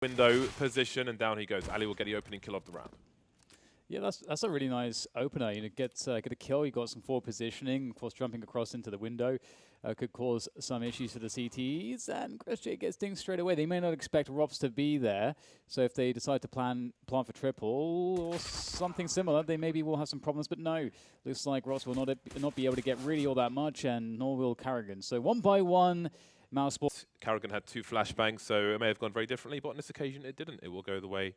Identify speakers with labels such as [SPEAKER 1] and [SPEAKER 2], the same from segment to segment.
[SPEAKER 1] window position, and down he goes. Ali will get the opening kill of the round.
[SPEAKER 2] Yeah, that's a really nice opener. You know, get a kill. You got some forward positioning. Of course, jumping across into the window could cause some issues for the CTs. And ChrisJ gets things straight away. They may not expect Rops to be there, so if they decide to plant for triple or something similar, they maybe will have some problems. But no, looks like Rops will not be able to get really all that much, and nor will Karrigan. So 1 by 1. Mousesports.
[SPEAKER 1] Karrigan had 2 flashbangs, so it may have gone very differently, but on this occasion it didn't. It will go the way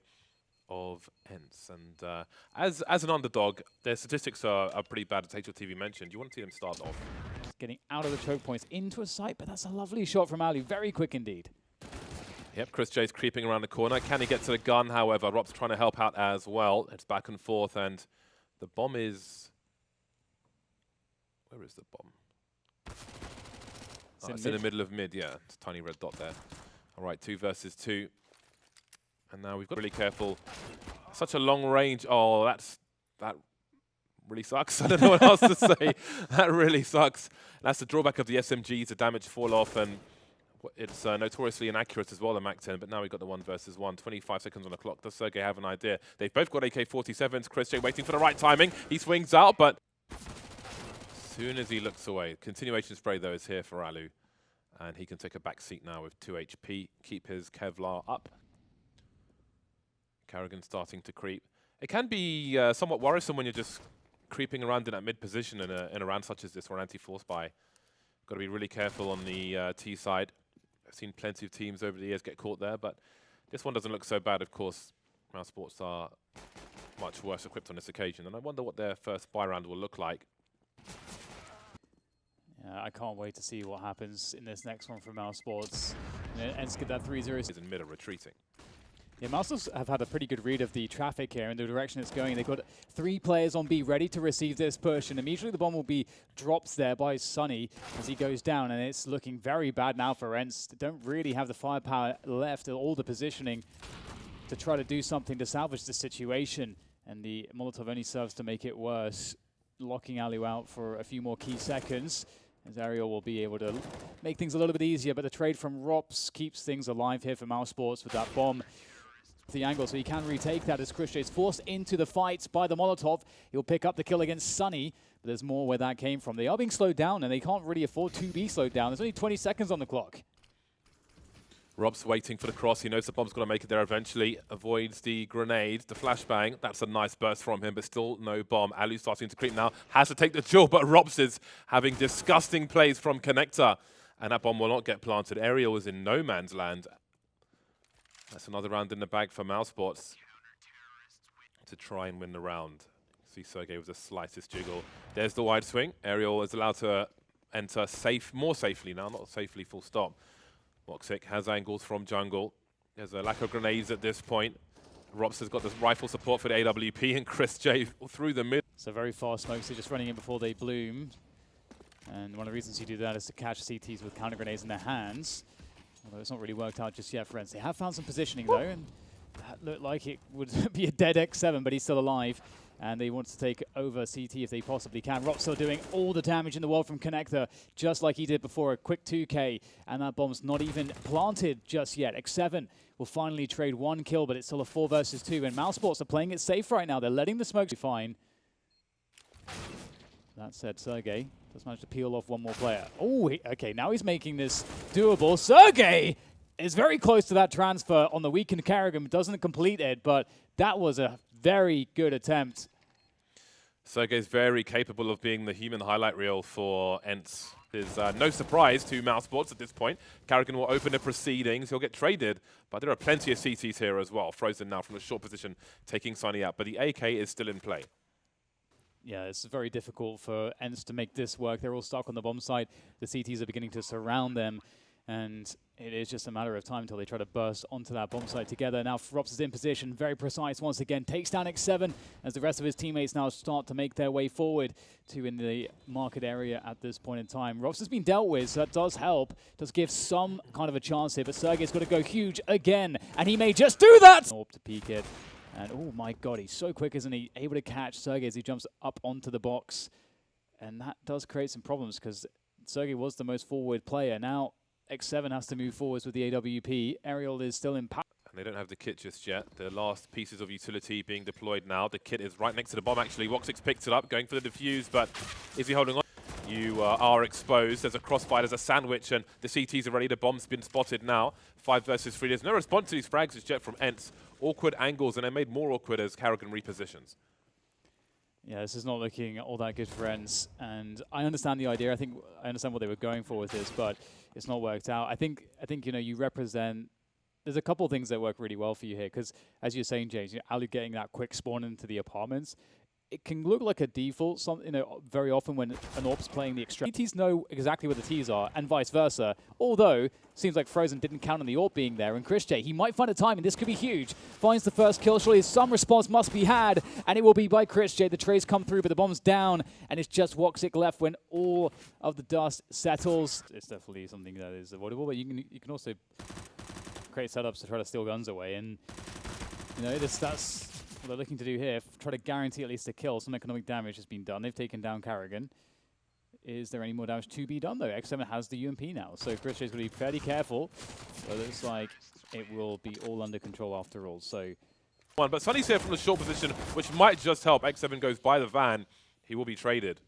[SPEAKER 1] of ENCE. And as an underdog, their statistics are pretty bad, as HLTV mentioned. You want to see them start off.
[SPEAKER 2] Getting out of the choke points into a site, but that's a lovely shot from Ali. Very quick indeed.
[SPEAKER 1] Yep, ChrisJ's creeping around the corner. Can he get to the gun, however? Rob's trying to help out as well. It's back and forth, and the bomb is... Where is the bomb? It's in the middle of mid, yeah. It's a tiny red dot there. All right, 2 versus 2. And now we've got to be really careful. Such a long range. Oh, that really sucks. I don't know what else to say. That really sucks. That's the drawback of the SMGs, the damage fall off, and it's notoriously inaccurate as well, the MAC-10, but now we've got the 1 versus 1. 25 seconds on the clock. Does Sergey have an idea? They've both got AK-47s. ChrisJ waiting for the right timing. He swings out, but as soon as he looks away, continuation spray, though, is here for Alu. And he can take a back seat now with 2 HP, keep his Kevlar up. Karrigan starting to creep. It can be somewhat worrisome when you're just creeping around in that mid position in a round such as this, or anti-force buy. Got to be really careful on the T side. I've seen plenty of teams over the years get caught there, but this one doesn't look so bad. Of course, Mousesports are much worse equipped on this occasion, and I wonder what their first buy round will look like.
[SPEAKER 2] I can't wait to see what happens in this next one for Mousesports. And to get that 3-0.
[SPEAKER 1] Is in mid or retreating.
[SPEAKER 2] Yeah, Mousesports have had a pretty good read of the traffic here and the direction it's going. They've got 3 players on B ready to receive this push, and immediately the bomb will be dropped there by Sunny as he goes down, and it's looking very bad now for ENCE. They don't really have the firepower left or all the positioning to try to do something to salvage the situation, and the Molotov only serves to make it worse, locking Alu out for a few more key seconds. As Ariel will be able to make things a little bit easier, but the trade from Rops keeps things alive here for Mousesports with that bomb. The angle, so he can retake that as ChrisJ is forced into the fight by the Molotov. He'll pick up the kill against Sunny, but there's more where that came from. They are being slowed down, and they can't really afford to be slowed down. There's only 20 seconds on the clock.
[SPEAKER 1] Rob's waiting for the cross. He knows the bomb's going to make it there eventually. Avoids the grenade, the flashbang. That's a nice burst from him, but still no bomb. Alu starting to creep now. Has to take the duel, but Robs is having disgusting plays from Connector. And that bomb will not get planted. Ariel is in no man's land. That's another round in the bag for Mousesports to try and win the round. See Sergey with the slightest jiggle. There's the wide swing. Ariel is allowed to enter more safely now, not safely full stop. Moxic has angles from jungle. There's a lack of grenades at this point. Robs has got this rifle support for the AWP, and ChrisJ through the mid.
[SPEAKER 2] So very fast smokes, they're just running in before they bloom. And one of the reasons you do that is to catch CTs with counter grenades in their hands. Although it's not really worked out just yet for ENCE. They have found some positioning though, and that looked like it would be a dead X7, but he's still alive. And they want to take over CT if they possibly can. Rock still doing all the damage in the world from Connector, just like he did before. A quick 2K, and that bomb's not even planted just yet. X7 will finally trade 1 kill, but it's still a 4 versus 2. And Mousesports are playing it safe right now. They're letting the smokes be fine. That said, Sergey does manage to peel off 1 more player. Oh, okay, now he's making this doable. Sergey is very close to that transfer on the weakened Karrigan. Doesn't complete it, but that was a very good attempt.
[SPEAKER 1] Sergey's very capable of being the human highlight reel for ENCE. There's no surprise to Mousesports at this point. Karrigan will open the proceedings. He'll get traded, but there are plenty of CTs here as well. Frozen now from a short position, taking Sunny out, but the AK is still in play.
[SPEAKER 2] Yeah, it's very difficult for ENCE to make this work. They're all stuck on the bomb site. The CTs are beginning to surround them, and it is just a matter of time until they try to burst onto that bomb site together. Now Rops is in position, very precise once again, takes down X7 as the rest of his teammates now start to make their way forward to in the market area at this point in time. Rops has been dealt with, so that does help, does give some kind of a chance here, but Sergey's got to go huge again, and he may just do that! To peek it, and oh my god, he's so quick, isn't he? Able to catch Sergey as he jumps up onto the box, and that does create some problems because Sergey was the most forward player. Now X7 has to move forwards with the AWP. Ariel is still in power.
[SPEAKER 1] And they don't have the kit just yet. The last pieces of utility being deployed now. The kit is right next to the bomb, actually. Woxic's picked it up, going for the defuse, but is he holding on? You are exposed. There's a crossfire, there's a sandwich, and the CTs are ready. The bomb's been spotted now. 5 versus 3. There's no response to these frags as yet from ENCE. Awkward angles, and they're made more awkward as Karrigan repositions.
[SPEAKER 2] Yeah, this is not looking all that good for ENCE, and I understand the idea. I understand what they were going for with this, but it's not worked out. I think you know, you represent. There's a couple of things that work really well for you here, because as you're saying, James, Ali getting that quick spawn into the apartments, it can look like a default. You know, very often when an AWP's playing the extreme, Ts know exactly where the Ts are, and vice versa. Although, seems like Frozen didn't count on the AWP being there, and Chris J, he might find a time, and this could be huge. Finds the first kill, surely some response must be had, and it will be by Chris J. The trades come through, but the bomb's down, and it's just Woxic left when all of the dust settles. It's definitely something that is avoidable, but you can also create setups to try to steal guns away, and you know, that's what they're looking to do here. Try to guarantee at least a kill. Some economic damage has been done. They've taken down Karrigan. Is there any more damage to be done though? X7 has the UMP now, so Chris J's going to be fairly careful. But it looks like it will be all under control after all. So,
[SPEAKER 1] but Sunny's here from the short position, which might just help. X7 goes by the van. He will be traded.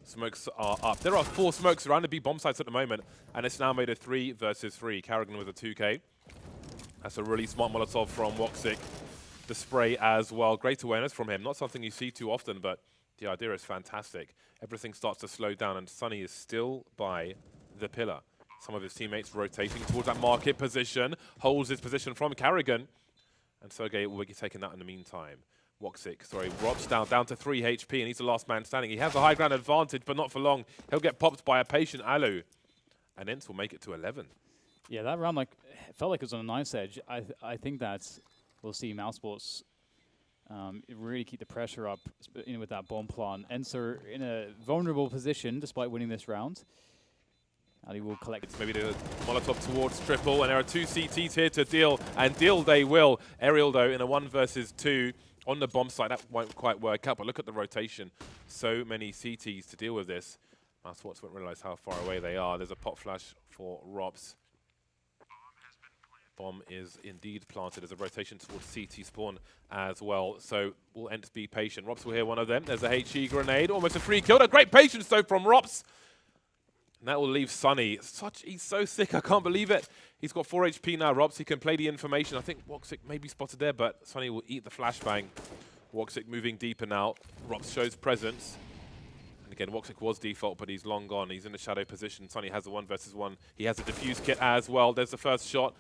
[SPEAKER 1] Smokes are up. There are 4 smokes around the B bomb sites at the moment, and it's now made a 3 versus 3. Karrigan with a 2K. That's a really smart Molotov from Woxic. The spray as well. Great awareness from him. Not something you see too often, but the idea is fantastic. Everything starts to slow down, and Sunny is still by the pillar. Some of his teammates rotating towards that market position. Holds his position from Karrigan. And Sergey will be taking that in the meantime. Woxic, sorry, Rob's down to 3 HP, and he's the last man standing. He has a high ground advantage, but not for long. He'll get popped by a patient Alu. And ENCE will make it to 11.
[SPEAKER 2] yeah, that round it felt like it was on a nice edge. I think that we'll see Mousesports really keep the pressure up, you know, with that bomb plant. ENCE are in a vulnerable position despite winning this round. Ali will collect.
[SPEAKER 1] It's maybe the Molotov towards triple, and there are 2 CTs here to deal, and deal they will. Aerial, though, in a 1 versus 2 on the bomb site. That won't quite work out, but look at the rotation. So many CTs to deal with this. Mousesports won't realize how far away they are. There's a pop flash for Robs. Bomb is indeed planted as a rotation towards CT spawn as well. So will ENCE be patient. Robs will hear one of them. There's a HE grenade, almost a free kill. A great patience though from Robs. And that will leave Sunny. He's so sick, I can't believe it. He's got 4 HP now, Robs. He can play the information. I think Woxic may be spotted there, but Sunny will eat the flashbang. Woxic moving deeper now. Robs shows presence. And again, Woxic was default, but he's long gone. He's in the shadow position. Sunny has a 1 versus 1. He has a defuse kit as well. There's the first shot.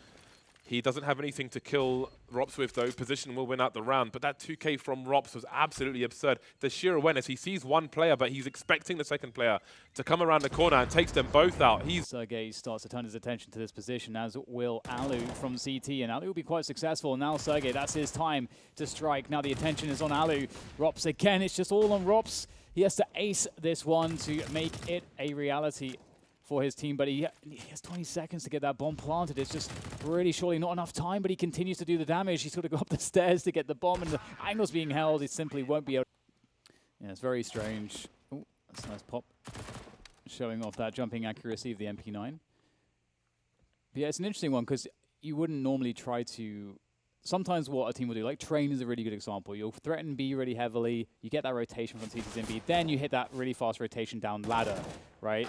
[SPEAKER 1] He doesn't have anything to kill Rops with, though. Position will win out the round. But that 2K from Rops was absolutely absurd. The sheer awareness. He sees one player, but he's expecting the second player to come around the corner and takes them both out.
[SPEAKER 2] Sergey starts to turn his attention to this position, as will Alu from CT. And Alu will be quite successful. Now Sergey, that's his time to strike. Now the attention is on Alu. Rops again. It's just all on Rops. He has to ace this one to make it a reality for his team, but he has 20 seconds to get that bomb planted. It's just really surely not enough time, but he continues to do the damage. He's got to go up the stairs to get the bomb, and the angle's being held. He simply won't be able. Yeah, it's very strange. Oh, that's a nice pop. Showing off that jumping accuracy of the MP9. But yeah, it's an interesting one, because you wouldn't normally try to. Sometimes what a team will do, like Train is a really good example. You'll threaten B really heavily, you get that rotation from CTs in B, then you hit that really fast rotation down ladder, right?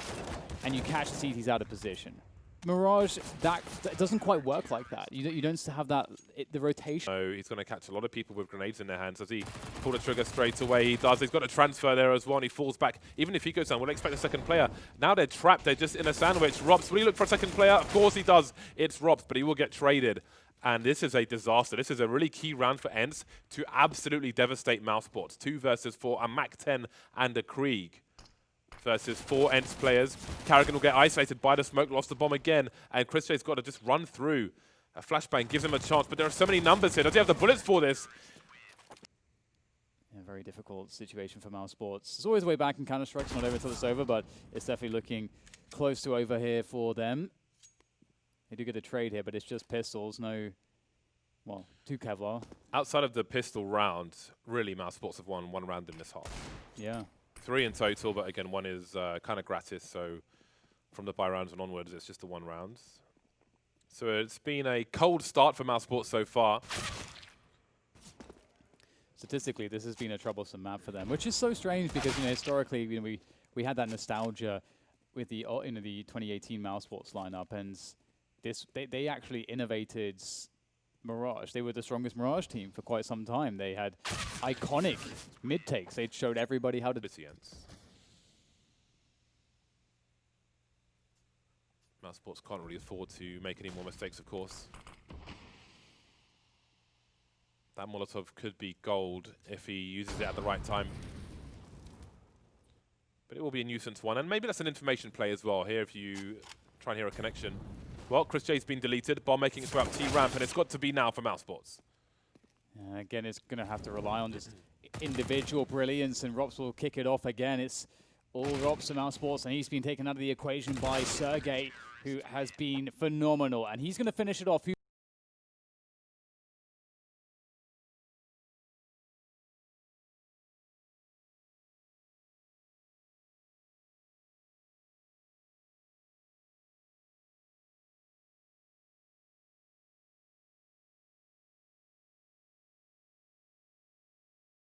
[SPEAKER 2] And you catch the CTs out of position. Mirage, that doesn't quite work like that. You don't have that, the rotation.
[SPEAKER 1] So he's going to catch a lot of people with grenades in their hands. Does he pull the trigger straight away? He does. He's got a transfer there as well, and he falls back. Even if he goes down, we'll expect a second player. Now they're trapped. They're just in a sandwich. Robs, will he look for a second player? Of course he does. It's Robs, but he will get traded. And this is a disaster. This is a really key round for ENCE to absolutely devastate Mousesports. 2 versus 4, a Mac-10 and a Krieg versus 4 ENCE players. Karrigan will get isolated by the smoke, lost the bomb again, and Chris J's got to just run through. A flashbang gives him a chance, but there are so many numbers here. Does he have the bullets for this?
[SPEAKER 2] Yeah, very difficult situation for Mousesports. There's always a way back in Counter-Strike. It's not over until it's over, but it's definitely looking close to over here for them. They do get a trade here, but it's just pistols, no, well, 2 Kevlar.
[SPEAKER 1] Outside of the pistol round, really Mousesports have won 1 round in this half.
[SPEAKER 2] Yeah.
[SPEAKER 1] 3 in total, but again, 1 is kind of gratis, so from the buy rounds and onwards, it's just the 1 round. So it's been a cold start for Mousesports so far.
[SPEAKER 2] Statistically, this has been a troublesome map for them, which is so strange because historically, we had that nostalgia with the the 2018 Mousesports lineup, and they actually innovated Mirage. They were the strongest Mirage team for quite some time. They had iconic mid takes. They showed everybody how to.
[SPEAKER 1] ENCE. Mousesports can't really afford to make any more mistakes, of course. That Molotov could be gold if he uses it at the right time. But it will be a nuisance one. And maybe that's an information play as well here if you try and hear a connection. Well, Chris J's been deleted. Bomb making its way up T-ramp, and it's got to be now for Mousesports.
[SPEAKER 2] Again, it's going to have to rely on just individual brilliance, and Rops will kick it off again. It's all Rops and Mousesports, and he's been taken out of the equation by Sergey, who has been phenomenal. And he's going to finish it off.